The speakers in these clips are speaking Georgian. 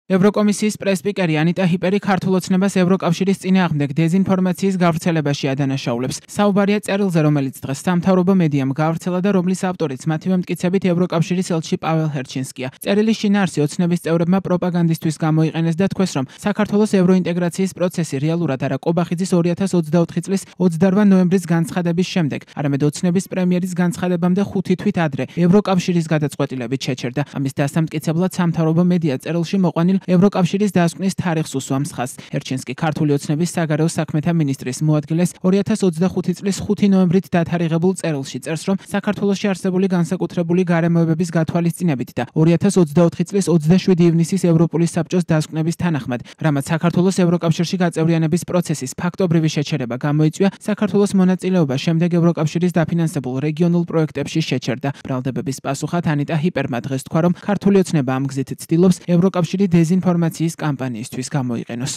ევროკომისიის პრესპიკერი ანიტა ჰიპერი ქართულ ოცნებას ევროკავშირის წინააღმდეგ დეზინფორმაციის გავრცელებაში ადანაშაულებს. საუბარია წერილზე, რომელიც დღეს სამთავრობო მედიამ გავრცელა და რომლის ავტორიც მათივე მტკიცებით ევროკავშირის ელჩი პაվել ჰერჩინსკია. წერილის შინაარსი ოცნების წევრებმა პროპაგანდისთვის გამოიყენეს და თქვეს, რომ საქართველოს ევროინტეგრაციის პროცესი რეალურად არა კობახიძის 2024 წლის 28 ნოემბრის განცხადების შემდეგ, არამედ ოცნების პრემიერის განცხადებამდე 5 თვით ადრე ევროკავშირის გადაწყვეტილებით შეჩერდა. ამის დასამტკიცებლად სამთავრობო მედია წერილში მოყვანილ ევროკავშირის დასკვნის თარიღს უსვამს ხაზს. ჰერჩინსკი ქართული ოცნების საგარეო საქმეთა მინისტრის მოადგილეს 2025 წლის 5 ნოემბრით დათარიღებულ წერილში წერს, რომ საქართველოში არსებული განსაკუთრებული გარემოებების გათვალისწინებით და 2024 წლის 27 ივნისის ევროპულის საბჭოს დასკვნების თანახმად, რამაც საქართველოს ევროკავშირში გაწევრიანების პროცესის ფაქტობრივი შეჩერება გამოიწვია, საქართველოს მონაწილეობა შემდეგ ევროკავშირის დაფინანსებულ რეგიონულ პროექტებში შეჩერდა. ბრალდებების პასუხად ანიტა ჰიპერმა დღეს თქვა, რომ ქართული ოცნება ამ გზით ცდილობს ევროკავშირი დეზინფორმაციის კამპანიისთვის გამოიყენოს.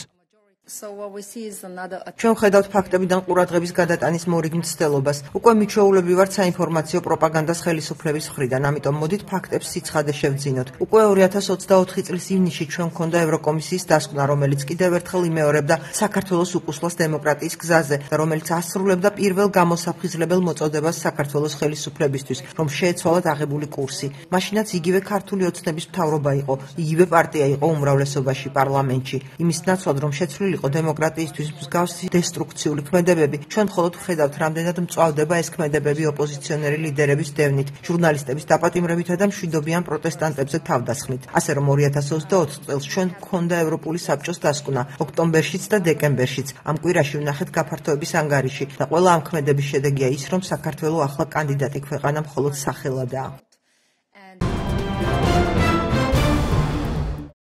ჩვენ ხედავთ ფაქტებიდან ყურადღების გადატანის მორიგ მცდელობას. უკვე მიჩვეულები ვართ საინფორმაციო პროპაგანდას ხელისუფლების მხრიდან, ამიტომ მოდით ფაქტებს სიცხადე შევძინოთ. უკვე 2024 წლის ივნისში ჩვენ გვქონდა ევროკომისიის დასკვნა, რომელიც კიდევ ერთხელ იმეორებდა საქართველოს უკუსლას დემოკრატიის გზაზე და რომელიც ასრულებდა პირველ გამოსაფხიზლებელ მოწოდებას საქართველოს ხელისუფლებისთვის, რომ შეეცვალათ აღებული კურსი. მაშინაც იგივე ქართული ოცნების მთავრობა იყო, იგივე პარტია იყო უმრავლესობაში პარლამენტში. იმის ნაცვლად, რომ შეცვლილი იყო დემოკრატიისთვის მსგავსი დესტრუქციული ქმედებები, ჩვენ მხოლოდ ვხედავთ, რამდენად მწვავდება ეს ქმედებები ოპოზიციონერი ლიდერების დევნით, ჟურნალისტების დაპატიმრებითა და მშვიდობიან პროტესტანტებზე თავდასხმით. ასე რომ 2024 წელს ჩვენ გვქონდა ევროპული საბჭოს დასკვნა, ოქტომბერშიც და დეკემბერშიც. ამ კვირაში ვნახეთ გაფართოების ანგარიში და ყველა ამ ქმედების შედეგია ის, რომ საქართველო ახლა კანდიდატი ქვეყანა მხოლოდ სახელადაა.